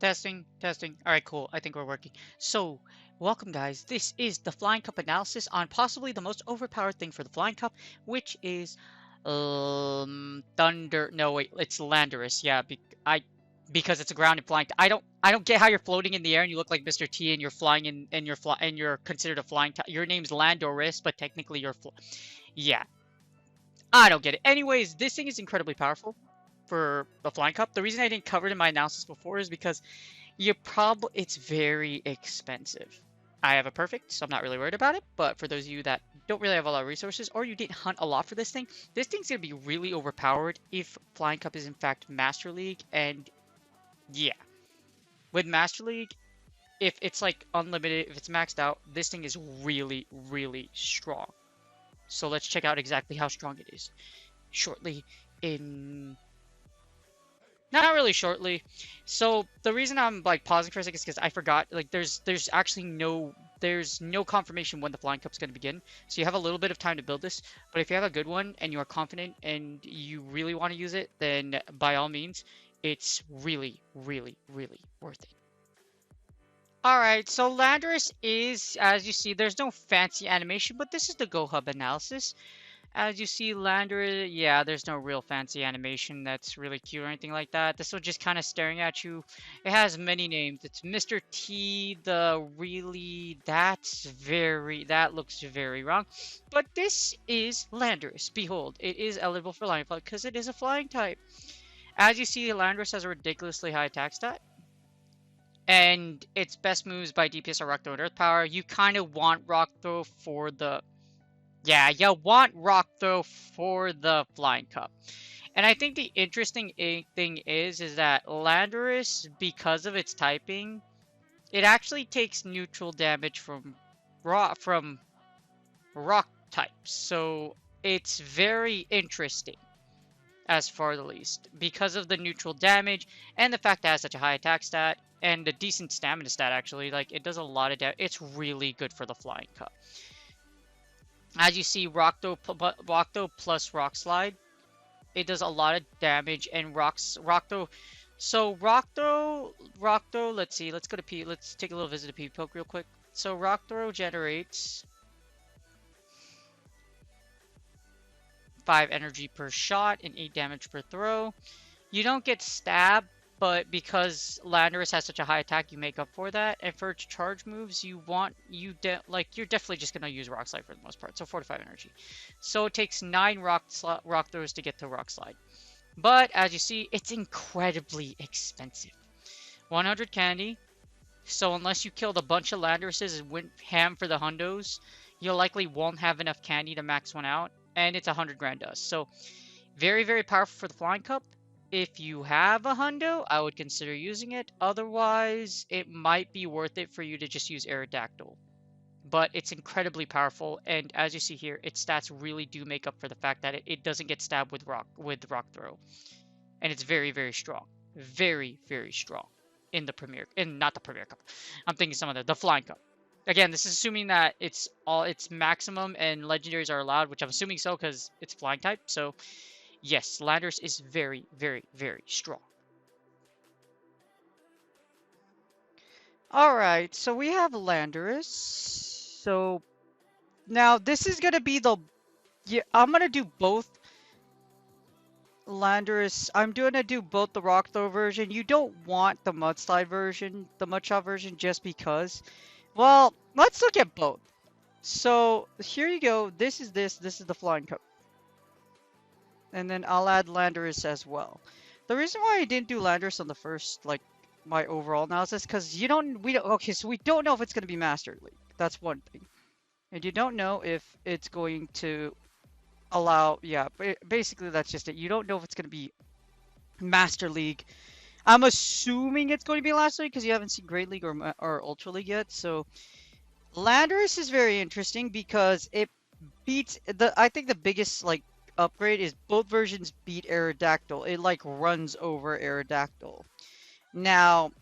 Testing, testing. All right, cool. I think we're working. So, welcome, guys. This is the Flying Cup analysis on possibly the most overpowered thing for the Flying Cup, which is Thunder. No, wait, it's Landorus. Yeah, because it's a grounded flying. I don't get how you're floating in the air and you look like Mr. T and you're flying in and you're considered a flying. Your name's Landorus, but technically yeah. I don't get it. Anyways, this thing is incredibly powerful for the Flying Cup. The reason I didn't cover it in my analysis before is because it's very expensive. I have a perfect, so I'm not really worried about it. But for those of you that don't really have a lot of resources or you didn't hunt a lot for this thing's gonna be really overpowered if Flying Cup is in fact Master League. And yeah, with Master League, if it's like unlimited, if it's maxed out, this thing is really, really strong. So let's check out exactly how strong it is shortly in not really shortly. So the reason I'm like pausing for a second is because I forgot. Like there's actually there's no confirmation when the Flying Cup's going to begin. So you have a little bit of time to build this. But if you have a good one and you are confident and you really want to use it, then by all means, it's really, really, really worth it. Alright, so Landorus is, as you see, there's no fancy animation, but this is the Go Hub analysis. As you see, Lander, yeah, there's no real fancy animation that's really cute or anything like that. This one just kind of staring at you. It has many names. It's Mr. T, that looks very wrong. But this is Landorus. Behold, it is eligible for Lion Flight because it is a flying type. As you see, Landorus has a ridiculously high attack stat. And its best moves by DPS are Rock Throw and Earth Power. You kind of want Rock Throw for the yeah, you want Rock Throw for the Flying Cup. And I think the interesting thing is that Landorus, because of its typing, it actually takes neutral damage from rock types. So it's very interesting, as far the least, because of the neutral damage and the fact that it has such a high attack stat and a decent stamina stat. Actually, like it does a lot of damage. It's really good for the Flying Cup. As you see, Rock Throw plus Rock Slide, it does a lot of damage. And Rock Throw. So Rock Throw. Let's see. Let's go to P. Let's take a little visit to P Poke real quick. So Rock Throw generates 5 energy per shot and 8 damage per throw. You don't get stabbed, but because Landorus has such a high attack, you make up for that. And for its charge moves, you're definitely just gonna use Rock Slide for the most part. So 4 to 5 energy. So it takes 9 rock throws to get to Rock Slide. But as you see, it's incredibly expensive. 100 candy. So unless you killed a bunch of Landoruses and went ham for the hundos, you likely won't have enough candy to max one out. And it's 100 grand dust. So very, very powerful for the Flying Cup. If you have a hundo, I would consider using it. Otherwise, it might be worth it for you to just use Aerodactyl. But it's incredibly powerful, and as you see here, its stats really do make up for the fact that it doesn't get stabbed with rock throw. And it's very, very strong. Very, very strong in the not the Premier Cup. I'm thinking some other, the Flying Cup. Again, this is assuming that it's maximum and legendaries are allowed, which I'm assuming so because it's flying type. So yes, Landorus is very, very, very strong. Alright, so we have Landorus. So now this is going to be I'm going to do both Landorus. I'm going to do both the Rock Throw version. You don't want the Mudslide version, the Mudshot version, just because. Well, let's look at both. So here you go. This is the Flying Cup. And then I'll add Landorus as well. The reason why I didn't do Landorus on the first, like, my overall analysis, because we don't know if it's going to be Master League. That's one thing. And you don't know if it's going to allow, yeah, basically that's just it. You don't know if it's going to be Master League. I'm assuming it's going to be Master League because you haven't seen Great League or Ultra League yet. So Landorus is very interesting because it beats I think the biggest, like, upgrade is both versions beat Aerodactyl. It like runs over Aerodactyl. Now,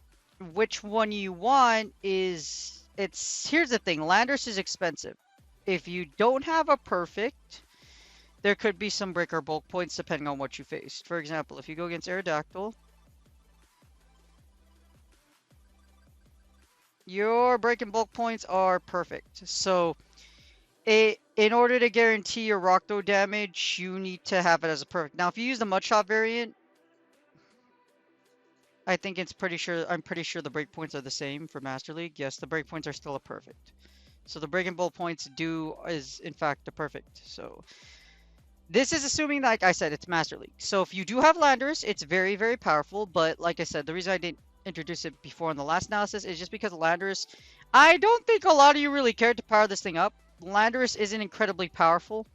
which one you want is here's the thing. Landorus is expensive. If you don't have a perfect, there could be some break or bulk points depending on what you faced. For example, if you go against Aerodactyl, Your break and bulk points are perfect. So, in order to guarantee your rock throw damage, you need to have it as a perfect. Now, if you use the mudshot variant, I think it's pretty sure. I'm pretty sure the breakpoints are the same for Master League. Yes, the breakpoints are still a perfect. So the break and bulk points is in fact a perfect. So this is assuming, like I said, it's Master League. So if you do have Landers, it's very, very powerful. But like I said, the reason I didn't introduce it before in the last analysis is just because Landers, I don't think a lot of you really cared to power this thing up. Landers isn't incredibly powerful.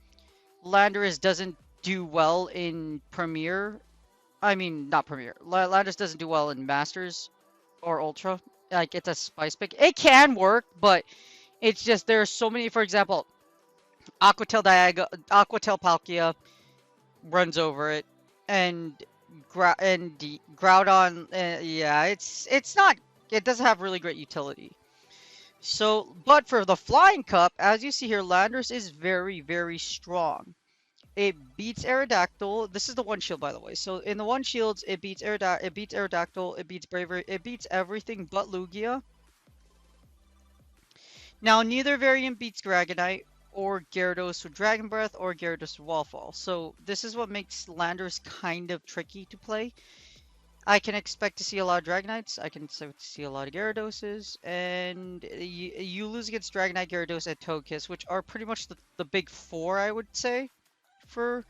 Landers doesn't do well in Premier. I mean, not Premier. Landers doesn't do well in Masters or Ultra. Like, it's a spice pick. It can work, but it's just there are so many. For example, Aquatel Palkia runs over it, and Groudon. Yeah, it's not. It doesn't have really great utility. So, but for the Flying Cup, as you see here, Landorus is very, very strong. It beats Aerodactyl. This is the one shield, by the way. So in the one shields, it beats Aerodactyl, it beats Bravery, it beats everything but Lugia. Now, neither variant beats Dragonite or Gyarados with Dragon Breath or Gyarados with Wallfall. So this is what makes Landorus kind of tricky to play. I can expect to see a lot of Dragonites. I can expect to see a lot of Gyaradoses. And you lose against Dragonite, Gyarados, and Togekiss, which are pretty much the big four, I would say, for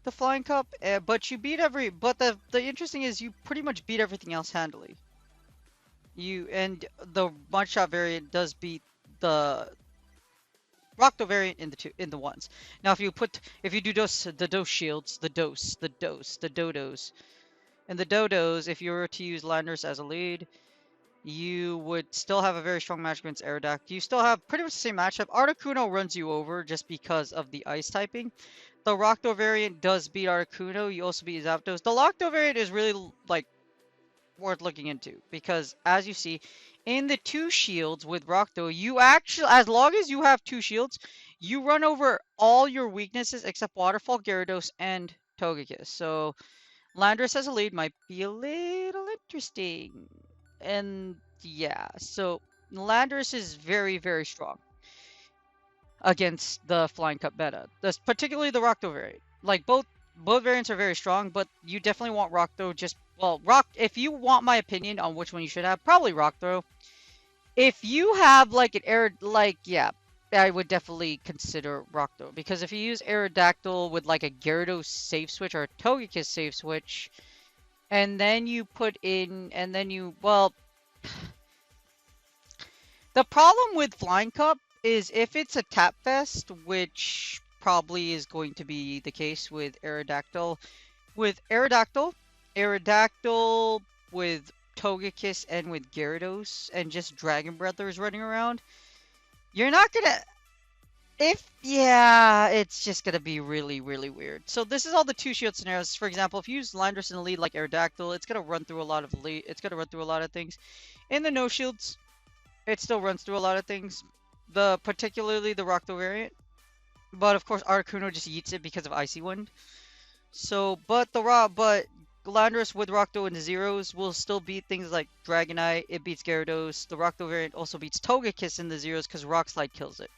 the Flying Cup. But you beat But the interesting is you pretty much beat everything else handily. And the one-shot variant does beat the Rockto variant in the ones. Now, if you do the dose shields, the dodos, and the dodos, if you were to use Landorus as a lead, you would still have a very strong match against Aerodactyl. You still have pretty much the same matchup. Articuno runs you over just because of the ice typing. The Rockto variant does beat Articuno. You also beat Zapdos. The Lockto variant is really like worth looking into because, as you see, in the two shields with Rockto, you actually, as long as you have two shields, you run over all your weaknesses except Waterfall, Gyarados, and Togekiss. So Landorus as a lead might be a little interesting. And yeah, so Landorus is very, very strong against the Flying Cup meta. That's particularly the Rockto variant. Like both variants are very strong, but you definitely want Rockto. If you want my opinion on which one you should have, probably Rockto. If you have like an I would definitely consider Rockto, because if you use Aerodactyl with like a Gyarados safe switch or a Togekiss safe switch, and then you the problem with Flying Cup is if it's a Tap Fest, which probably is going to be the case with Aerodactyl. With Aerodactyl with Togekiss and with Gyarados and just Dragon Breathers running around, you're not gonna... it's just gonna be really, really weird. So this is all the two shield scenarios. For example, if you use Landorus in the lead like Aerodactyl, it's gonna run through a lot of things. In the no shields, it still runs through a lot of things. Particularly the Rockto variant. But of course, Articuno just yeets it because of Icy Wind. So, but Landorus with Rockto in the zeros will still beat things like Dragonite. It beats Gyarados. The Rockto variant also beats Togekiss in the zeros because Rock Slide kills it.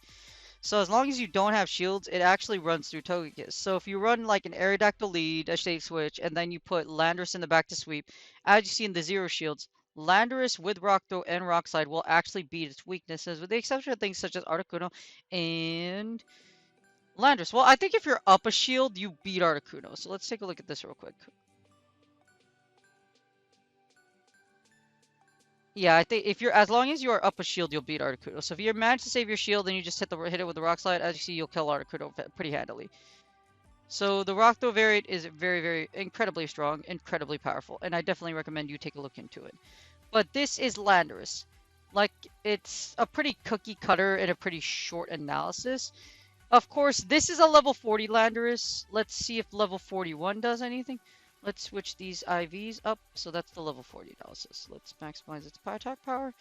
So as long as you don't have shields, it actually runs through Togekiss. So if you run like an Aerodactyl lead, a safe switch, and then you put Landorus in the back to sweep, as you see in the zero shields, Landorus with Rockto and Rock Slide will actually beat its weaknesses, with the exception of things such as Articuno and Landorus. Well, I think if you're up a shield, you beat Articuno. So let's take a look at this real quick. Yeah, I think as long as you are up a shield, you'll beat Articuno. So if you manage to save your shield and you just hit it with the Rock Slide, as you see, you'll kill Articuno pretty handily. So the Rockto variant is very, very incredibly strong, incredibly powerful, and I definitely recommend you take a look into it. But this is Landorus. Like, it's a pretty cookie cutter and a pretty short analysis. Of course, this is a level 40 Landorus. Let's see if level 41 does anything. Let's switch these IVs up. So that's the level 40 analysis. Let's maximize its attack power.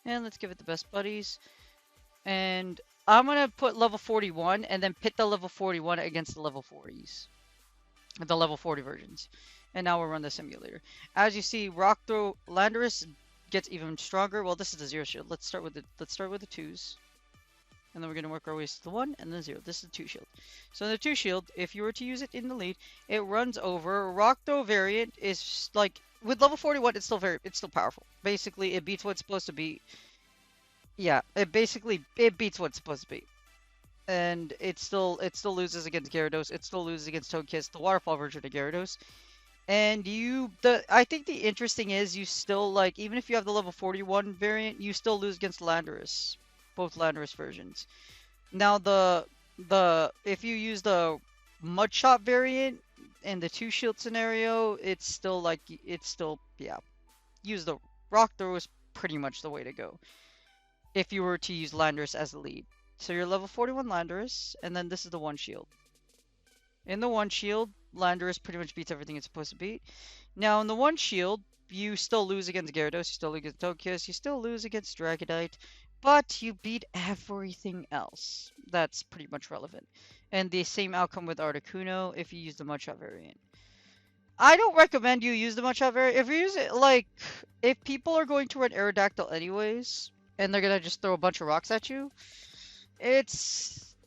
And let's give it the best buddies. And I'm going to put level 41 and then pit the level 41 against the level 40s. The level 40 versions. And now we'll run the simulator. As you see, Landorus gets even stronger. Well, this is the 0 shield. Let's start with the 2s. And then we're going to work our ways to the 1 and then 0. This is the 2 shield. So the 2 shield, if you were to use it in the lead, it runs over. Rock Throw variant is like, with level 41, it's still powerful. Basically, it beats what it's supposed to be. Yeah, it beats what it's supposed to be. And it still loses against Gyarados. It still loses against Togekiss, the waterfall version of Gyarados. And I think the interesting is you still, like, even if you have the level 41 variant, you still lose against Landorus, both Landorus versions. Now if you use the Mudshot variant in the 2 shield scenario, it's still yeah. Use the Rock Throw is pretty much the way to go if you were to use Landorus as the lead. So you're level 41 Landorus, and then this is the 1 shield. In the 1 shield, Landorus pretty much beats everything it's supposed to beat. Now, in the 1 shield, you still lose against Gyarados, you still lose against Togekiss, you still lose against Dragonite, but you beat everything else that's pretty much relevant. And the same outcome with Articuno if you use the Mudshot variant. I don't recommend you use the Mudshot variant. If you use it, like, if people are going to run Aerodactyl anyways, and they're gonna just throw a bunch of rocks at you,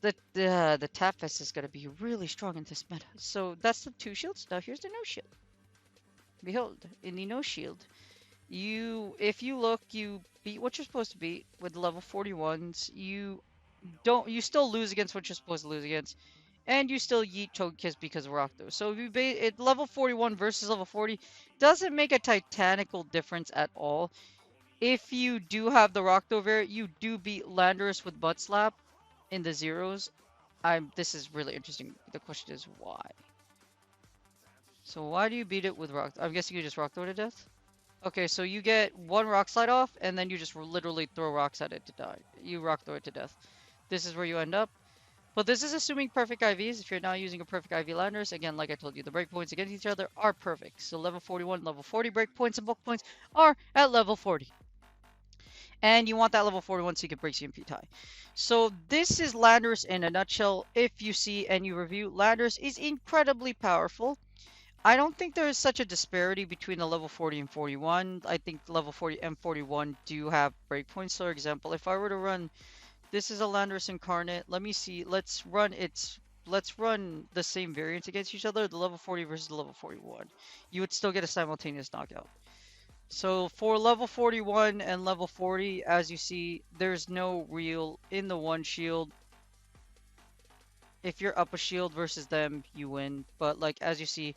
the Tapfest is gonna be really strong in this meta. So that's the 2 shields. Now here's the no shield. Behold, in the no shield, if you look, you beat what you're supposed to beat with the level 41s. You still lose against what you're supposed to lose against, and you still yeet Togekiss because of Rock Throw. So level 41 versus level 40 doesn't make a titanical difference at all. If you do have the Rock Throw variant, you do beat Landorus with Butt Slap in the zeros. This is really interesting. The question is why. So why do you beat it with Rock? I'm guessing you just Rock Throw to death? Okay, so you get 1 Rock Slide off, and then you just literally throw rocks at it to die. You Rock Throw it to death. This is where you end up. But this is assuming perfect IVs. If you're not using a perfect IV Landorus, again, like I told you, the breakpoints against each other are perfect. So level 41, level 40 breakpoints and bulk points are at level 40. And you want that level 41 so you can break CMP tie. So this is Landorus in a nutshell. If you see and you review, Landorus is incredibly powerful. I don't think there is such a disparity between the level 40 and 41. I think level 40 and 41 do have breakpoints. For example, if I were to run, this is a Landorus Incarnate. Let me see. Let's run the same variants against each other. The level 40 versus the level 41. You would still get a simultaneous knockout. So for level 41 and level 40, as you see, there's no real in the 1 shield. If you're up a shield versus them, you win. But like as you see,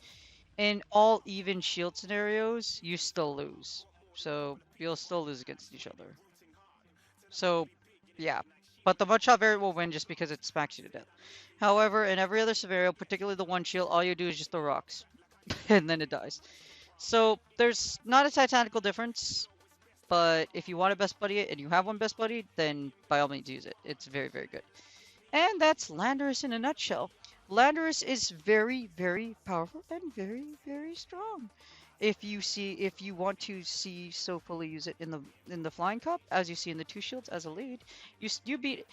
in all even shield scenarios, you still lose. So you'll still lose against each other. So yeah. But the Mudshot variant will win just because it smacks you to death. However, in every other scenario, particularly the 1 shield, all you do is just throw rocks. And then it dies. So there's not a titanical difference, but if you want to best buddy it and you have one best buddy, then by all means use it. It's very, very good. And that's Landorus in a nutshell. Landorus is very, very powerful and very, very strong. If you want to see so fully use it in the Flying Cup, as you see in the 2 shields as a lead, you beat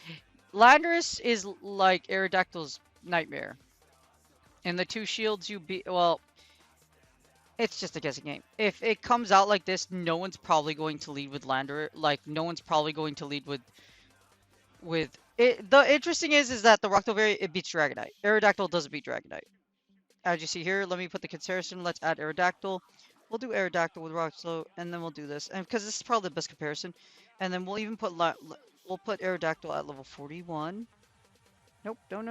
Landorus is like Aerodactyl's nightmare. In the 2 shields, you beat it's just a guessing game. If it comes out like this, no one's probably going to lead with Landorus. Like, no one's probably going to lead with it. The interesting is that the Rock Throw variant, it beats Dragonite. Aerodactyl doesn't beat Dragonite. As you see here, let me put the comparison. Let's add Aerodactyl. We'll do Aerodactyl with Rock Throw, and then we'll do this. And because this is probably the best comparison. And then we'll even put Aerodactyl at level 41. Nope. No,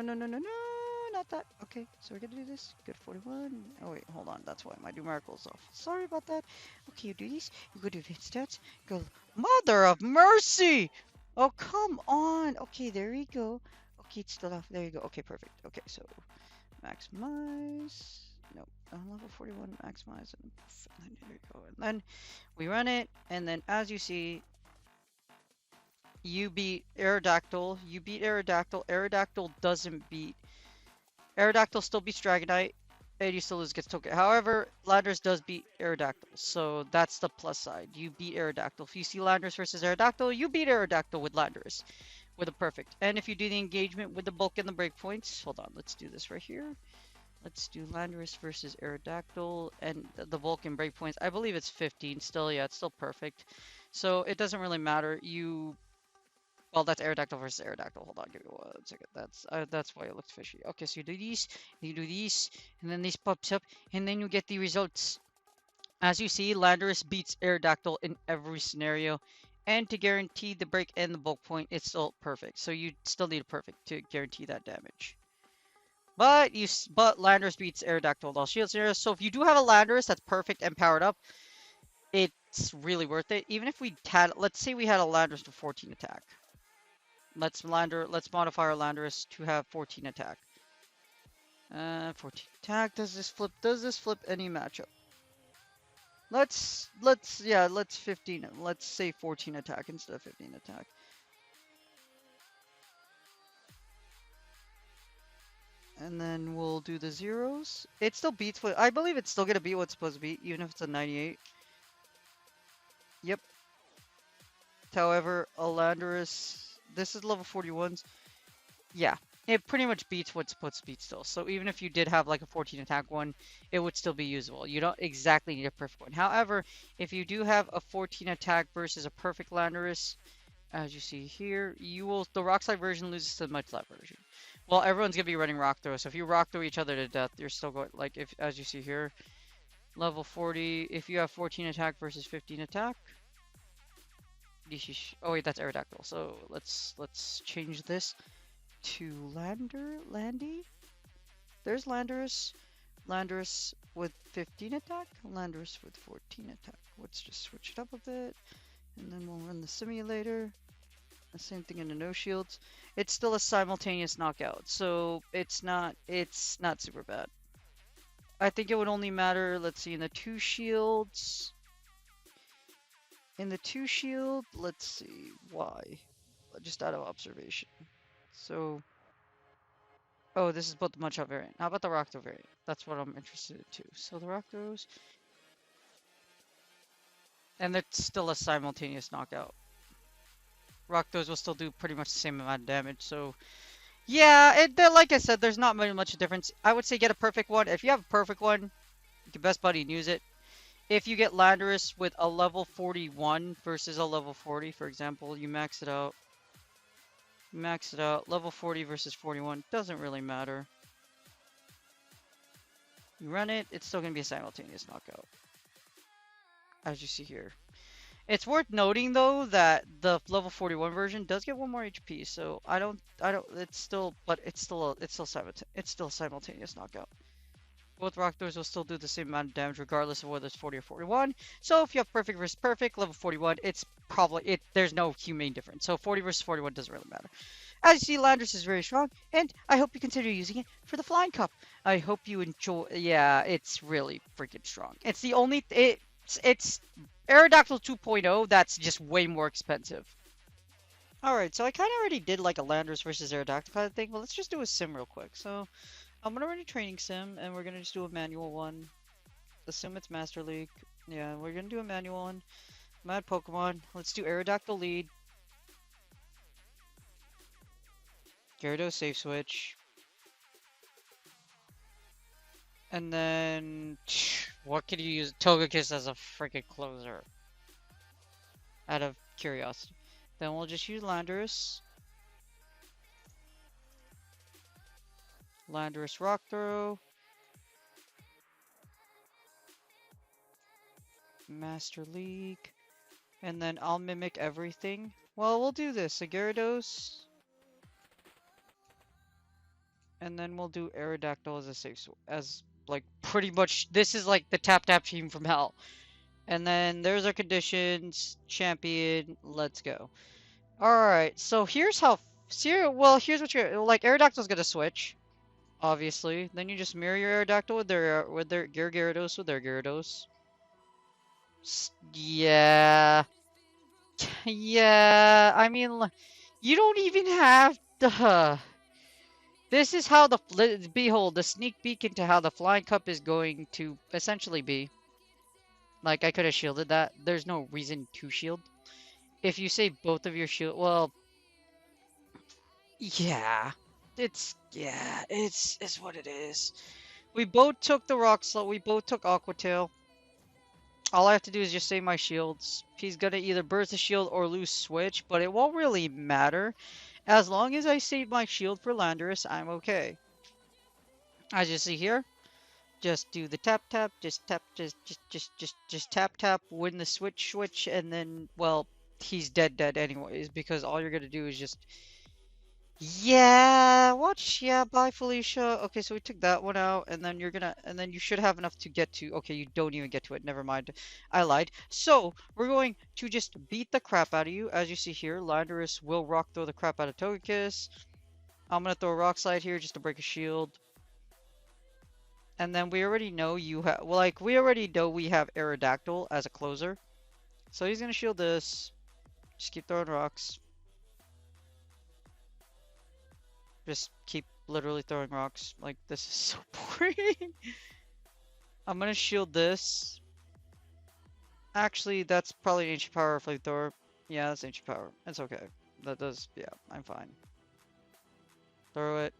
not that. Okay, so we're gonna do this. Good 41. Oh wait, hold on. That's why my numerical's off. Sorry about that. Okay, you do these. You go do advanced stats. Go. Mother of mercy! Oh, come on. Okay, there we go. Okay, it's still off. There you go. Okay, perfect. Okay, so maximize. Nope. On level 41, maximize. And then there you go. And then we run it. And then as you see, you beat Aerodactyl. You beat Aerodactyl. Aerodactyl doesn't beat. Aerodactyl still beats Dragonite, and you still lose against Togekiss. However, Landorus does beat Aerodactyl, so that's the plus side. You beat Aerodactyl. If you see Landorus versus Aerodactyl, you beat Aerodactyl with Landorus, with a perfect. And if you do the engagement with the bulk and the breakpoints, hold on, let's do this right here. Let's do Landorus versus Aerodactyl and the Vulcan breakpoints. I believe it's 15 still. Yeah, it's still perfect. So it doesn't really matter. Well, that's Aerodactyl versus Aerodactyl. Hold on, give me 1 second. That's why it looks fishy. Okay, so you do these, you do these, and then this pops up, and then you get the results. As you see, Landorus beats Aerodactyl in every scenario, and to guarantee the break and the bulk point, it's still perfect. So you still need a perfect to guarantee that damage. But Landorus beats Aerodactyl with all shield scenarios. So if you do have a Landorus that's perfect and powered up, it's really worth it. Even if we had, let's say we had a Landorus to 14 attack. Let's modify our Landorus to have 14 attack. 14 attack. Does this flip? Does this flip any matchup? Let's 15. Let's say 14 attack instead of 15 attack. And then we'll do the zeros. It still beats what I believe it's still gonna beat what it's supposed to be, even if it's a 98. Yep. However, a Landorus. This is level 41s. Yeah, it pretty much beats what's supposed to beat still. So even if you did have like a 14 attack one, it would still be usable. You don't exactly need a perfect one. However, if you do have a 14 attack versus a perfect Landorus, as you see here, the rock slide version loses to the mud slide version. Well, everyone's gonna be running rock throw, so if you rock throw each other to death, you're still going like if as you see here, level 40. If you have 14 attack versus 15 attack. Oh wait, that's Aerodactyl. So let's change this to Landy. There's Landorus. Landorus with 15 attack. Landorus with 14 attack. Let's just switch it up a bit. And then we'll run the simulator. The same thing in the no shields. It's still a simultaneous knockout. So it's not super bad. I think it would only matter, let's see, in the 2 shields. In the 2 shield, let's see why. Just out of observation. So, oh, this is about the Mudshot variant. How about the Rock Throw variant? That's what I'm interested in too. So the Rock Throws. And it's still a simultaneous knockout. Rock Throws will still do pretty much the same amount of damage. So, yeah, like I said, there's not much difference. I would say get a perfect one. If you have a perfect one, you can best buddy and use it. If you get Landorus with a level 41 versus a level 40, for example, you max it out. Max it out. Level 40 versus 41 doesn't really matter. You run it, it's still going to be a simultaneous knockout. As you see here. It's worth noting though that the level 41 version does get 1 more HP, so it's still simultaneous knockout. Both rock throws will still do the same amount of damage regardless of whether it's 40 or 41. So if you have perfect versus perfect, level 41, there's no humane difference. So 40 versus 41 doesn't really matter. As you see, Landorus is very strong, and I hope you consider using it for the Flying Cup. I hope you enjoy. Yeah, it's really freaking strong. It's the only. It's Aerodactyl 2.0 that's just way more expensive. Alright, so I kind of already did like a Landorus versus Aerodactyl kind of thing, but let's just do a sim real quick. So I'm gonna run a training sim, and we're gonna just do a manual one. Assume it's Master League. Yeah, we're gonna do a manual one. Mad Pokemon. Let's do Aerodactyl lead. Gyarados safe switch. And then what could you use? Togekiss as a freaking closer. Out of curiosity. Then we'll just use Landorus. Landorus Rock Throw. Master League. And then I'll mimic everything. Well, we'll do this. A Gyarados. And then we'll do Aerodactyl as a safe as like pretty much this is like the tap team from hell. And then there's our conditions, champion, let's go. Alright, so here's how here's what you're like Aerodactyl's gonna switch. Obviously. Then you just mirror your Aerodactyl with their Gyarados with their Gyarados. Yeah. Yeah, I mean you don't even have the This is how behold, the sneak peek into how the Flying Cup is going to essentially be. Like, I could have shielded that. There's no reason to shield. If you say both of your shield, well, yeah. It's what it is. We both took the rock slot. We both took Aqua Tail. All I have to do is just save my shields. He's gonna either burst the shield or lose switch, but it won't really matter. As long as I save my shield for Landorus, I'm okay. As you see here, just do the tap tap, just tap, just tap tap, win the switch, and then, well, he's dead anyways, because all you're gonna do is just, yeah, watch, yeah, bye Felicia. Okay, so we took that one out, and then and then you should have enough to get to, okay, you don't even get to it, never mind, I lied. So, we're going to just beat the crap out of you. As you see here, Landorus will rock throw the crap out of Togekiss. I'm gonna throw a rock slide here just to break a shield. And then we already know you have, well, like, we already know we have Aerodactyl as a closer. So he's gonna shield this. Just keep throwing rocks. Just keep literally throwing rocks. Like, this is so boring. I'm gonna shield this. Actually, that's probably Ancient Power Flamethrower. Yeah, that's Ancient Power. It's okay. That does, yeah, I'm fine. Throw it.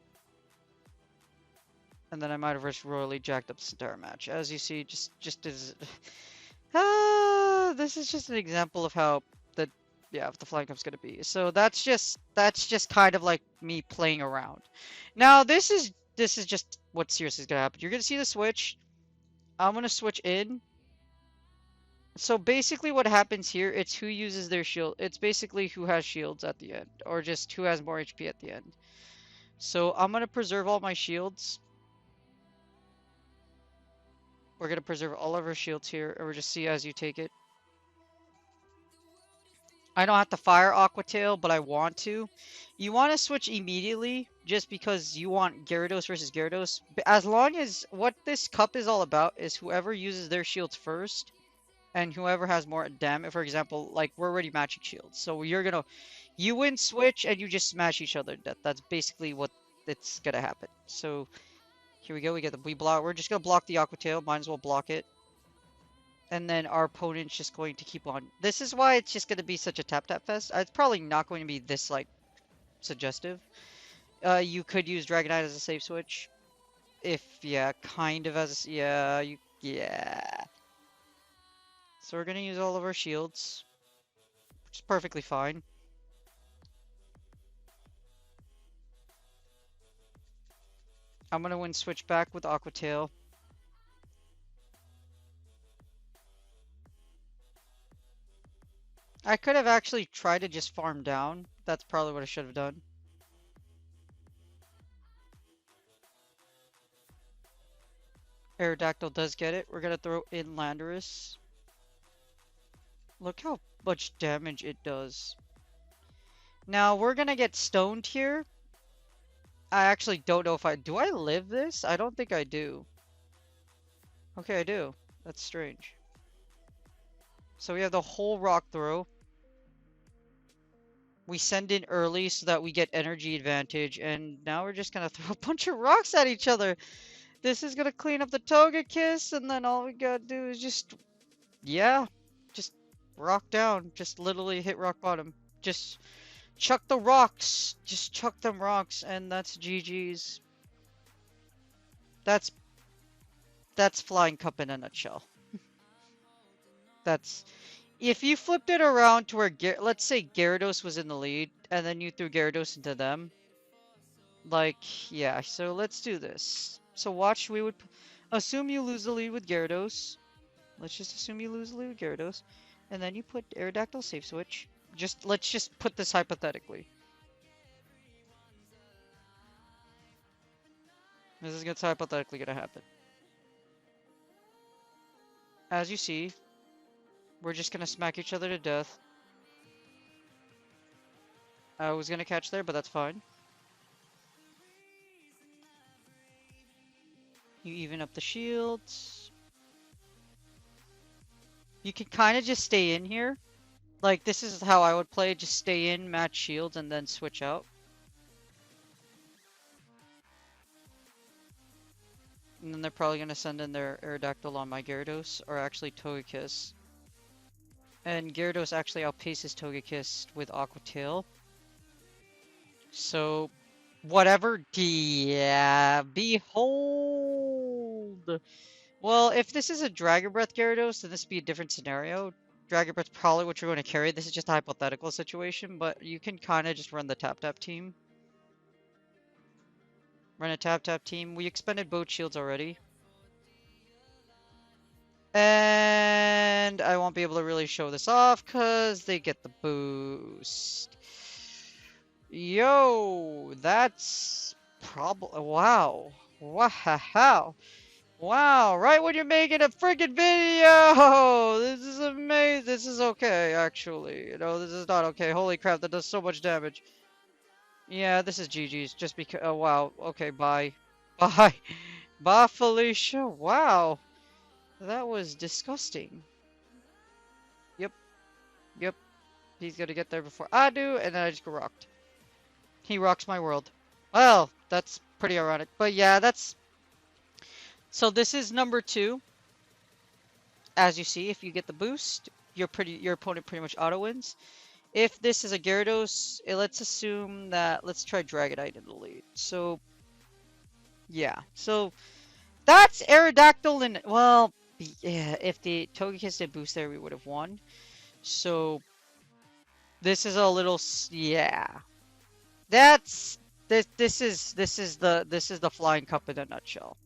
And then I might have just royally jacked up this entire match. As you see, just as... this is just an example of how the, yeah, the flying cump's gonna be. So that's just kind of like me playing around. Now this is just what seriously is gonna happen. You're gonna see the switch. I'm gonna switch in. So basically what happens here, it's who uses their shield. It's basically who has shields at the end, or just who has more HP at the end. So I'm gonna preserve all my shields. We're gonna preserve all of our shields here, and we'll just see as you take it. I don't have to fire Aqua Tail, but I want to. You want to switch immediately, just because you want Gyarados versus Gyarados. As long as what this cup is all about is whoever uses their shields first, and whoever has more damage. For example, like, we're already matching shields, so you win switch, and you just smash each other to death. That's basically what it's gonna happen. So here we go. We're just gonna block the Aqua Tail. Might as well block it. And then our opponent's just going to keep on. This is why it's just going to be such a tap-tap fest. It's probably not going to be this, like, suggestive. You could use Dragonite as a safe switch. If, yeah, kind of as a, yeah. So we're going to use all of our shields, which is perfectly fine. I'm going to win switch back with Aqua Tail. I could have actually tried to just farm down. That's probably what I should have done. Aerodactyl does get it. We're gonna throw in Landorus. Look how much damage it does. Now, we're gonna get stoned here. I actually don't know if do I live this? I don't think I do. Okay, I do. That's strange. So we have the whole rock throw. We send in early so that we get energy advantage, and now we're just gonna throw a bunch of rocks at each other. This is gonna clean up the Togekiss, and then all we gotta do is just, yeah, just rock down. Just literally hit rock bottom. Just chuck the rocks. Just chuck them rocks, and that's GG's. That's Flying Cup in a nutshell. That's... If you flipped it around to where, let's say Gyarados was in the lead, and then you threw Gyarados into them. Like, yeah, so let's do this. So watch, we would assume you lose the lead with Gyarados. Let's just assume you lose the lead with Gyarados. And then you put Aerodactyl safe switch. Let's just put this hypothetically. This is hypothetically gonna happen. As you see, we're just gonna smack each other to death. I was gonna catch there, but that's fine. You even up the shields. You can kind of just stay in here. Like, this is how I would play. Just stay in, match shields, and then switch out. And then they're probably gonna send in their Aerodactyl on my Gyarados, or actually Togekiss. And Gyarados actually outpaces Togekiss with Aqua Tail. So, whatever. Yeah, behold. shield. Well, if this is a Dragon Breath Gyarados, then this would be a different scenario. Dragon Breath's probably what you're going to carry. This is just a hypothetical situation, but you can kind of just run the tap-tap team. Run a tap-tap team. We expended both shields already. And I won't be able to really show this off because they get the boost. Yo, that's probably... Wow. Wow. Wow, right when you're making a freaking video! This is amazing. This is okay, actually. You know, this is not okay. Holy crap, that does so much damage. Yeah, this is GG's. Just because... Oh, wow. Okay, bye. Bye. Bye, Felicia. Wow. That was disgusting. Yep. Yep. He's gonna get there before I do, and then I just get rocked. He rocks my world. Well, that's pretty ironic. But yeah, that's... So this is number 2. As you see, if you get the boost, your opponent pretty much auto wins. If this is a Gyarados, let's assume that... Let's try Dragonite in the lead. So, yeah. So, that's Aerodactyl and... Well, yeah, if the Togekiss did boost there, we would have won. So, this is a little... Yeah. That's... This is the Flying Cup in a nutshell.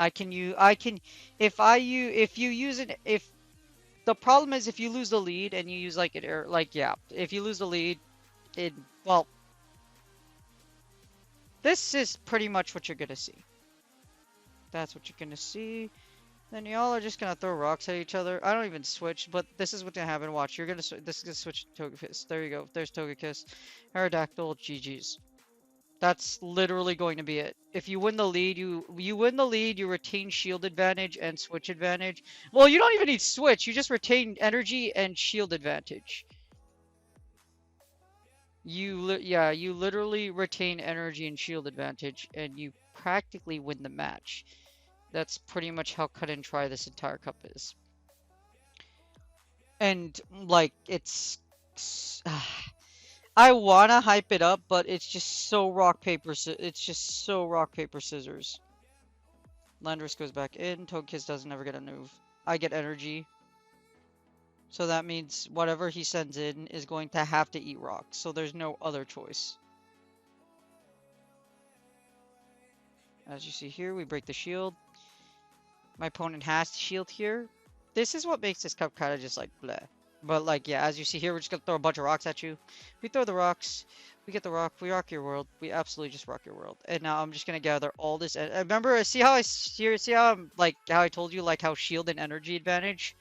If the problem is if you lose the lead and you use like if you lose the lead, well, this is pretty much what you're gonna see. That's what you're gonna see. Then y'all are just gonna throw rocks at each other. I don't even switch, but this is what's gonna happen. Watch, this is gonna switch to Togekiss. There you go. There's Togekiss. Aerodactyl, GG's. That's literally going to be it. If you win the lead, you win the lead, you retain shield advantage and switch advantage. Well, you don't even need switch, you just retain energy and shield advantage. You literally retain energy and shield advantage, and you practically win the match. That's pretty much how cut and try this entire cup is. And, like, it's... I wanna hype it up, but it's just so rock paper scissors. Landorus goes back in. Togekiss doesn't ever get a move. I get energy. So that means whatever he sends in is going to have to eat rocks. So there's no other choice. As you see here, we break the shield. My opponent has to shield here. This is what makes this cup kind of just like bleh. But like, yeah, as you see here, we're just gonna throw a bunch of rocks at you. We throw the rocks. We get the rock. We rock your world. We absolutely just rock your world. And now I'm just gonna gather all this. Remember, see how I'm like how I told you like how shield and energy advantage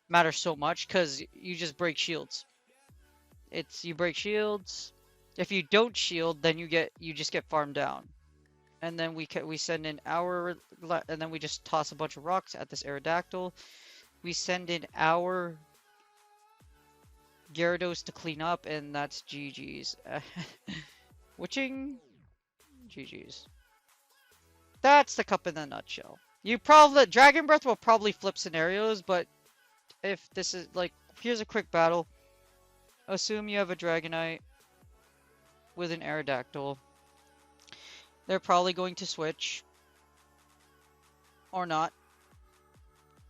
matter so much because you just break shields. You break shields. If you don't shield, then you just get farmed down. And then we send in and then we just toss a bunch of rocks at this Aerodactyl. We send in our Gyarados to clean up, and that's GG's. Witching? GG's. That's the cup in a nutshell. Dragon Breath will probably flip scenarios, but if this is, like, here's a quick battle. Assume you have a Dragonite with an Aerodactyl. They're probably going to switch. Or not.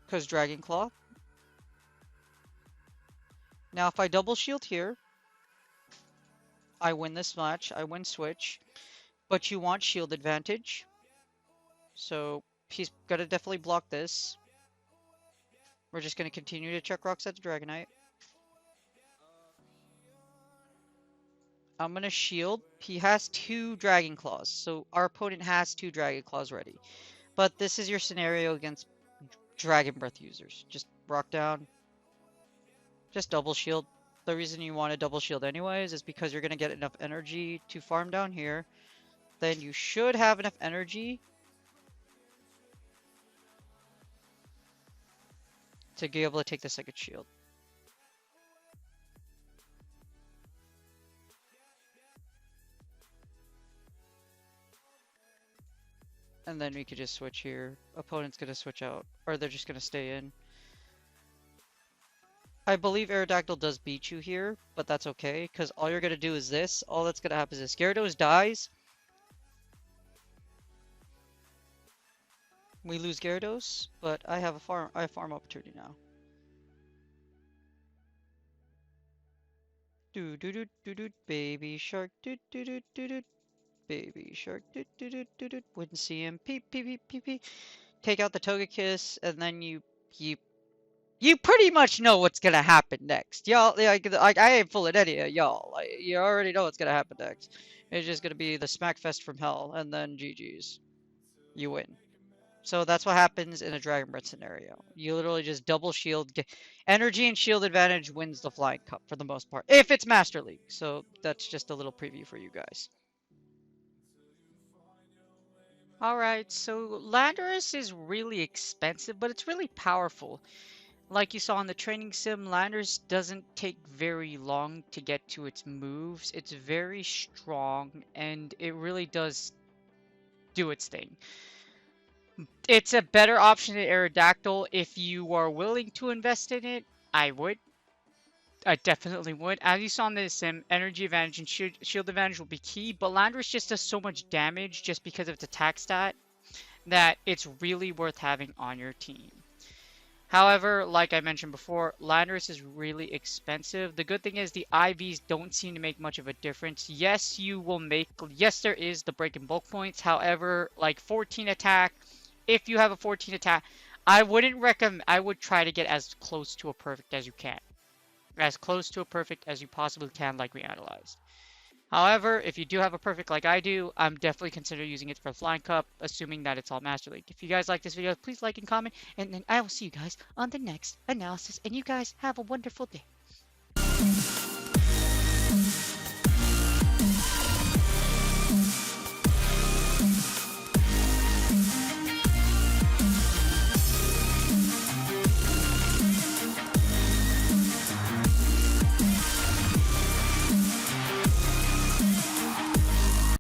Because Dragon Claw. Now, if I double shield here, I win this match. I win switch. But you want shield advantage. So, he's got to definitely block this. We're just going to continue to check rocks at the Dragonite. I'm going to shield. He has 2 Dragon Claws. So, our opponent has 2 Dragon Claws ready. But this is your scenario against Dragon Breath users. Just rock down. Just double shield. The reason you want to double shield anyways is because you're going to get enough energy to farm down here. Then you should have enough energy to be able to take the second shield. And then we could just switch here. Opponent's going to switch out. Or they're just going to stay in. I believe Aerodactyl does beat you here, but that's okay, because all you're going to do is this. All that's going to happen is this. Gyarados dies. We lose Gyarados, but I have farm opportunity now. Do do do do do baby shark do do do do do baby shark do do do do do wouldn't see him pee. Take out the Togekiss and then you pretty much know what's gonna happen next. Y'all, like, I ain't fooling any of y'all. Like, you already know what's gonna happen next. It's just gonna be the smackfest from hell, and then GG's. You win. So that's what happens in a Dragon Breath scenario. You literally just double shield. Energy and shield advantage wins the Flying Cup for the most part, if it's Master League. So that's just a little preview for you guys. Alright, so Landorus is really expensive, but it's really powerful. Like you saw in the training sim, Landorus doesn't take very long to get to its moves. It's very strong, and it really does do its thing. It's a better option than Aerodactyl. If you are willing to invest in it, I would. I definitely would. As you saw in the sim, energy advantage and shield advantage will be key, but Landorus just does so much damage just because of its attack stat that it's really worth having on your team. However, like I mentioned before, Landorus is really expensive. The good thing is the IVs don't seem to make much of a difference. Yes, yes, there is the break and bulk points. However, like 14 attack, if you have a 14 attack, I wouldn't recommend, I would try to get as close to a perfect as you can. As close to a perfect as you possibly can, like we analyzed. However, if you do have a perfect like I do, I'm definitely considering using it for the Flying Cup, assuming that it's all Master League. If you guys like this video, please like and comment, and then I will see you guys on the next analysis, and you guys have a wonderful day.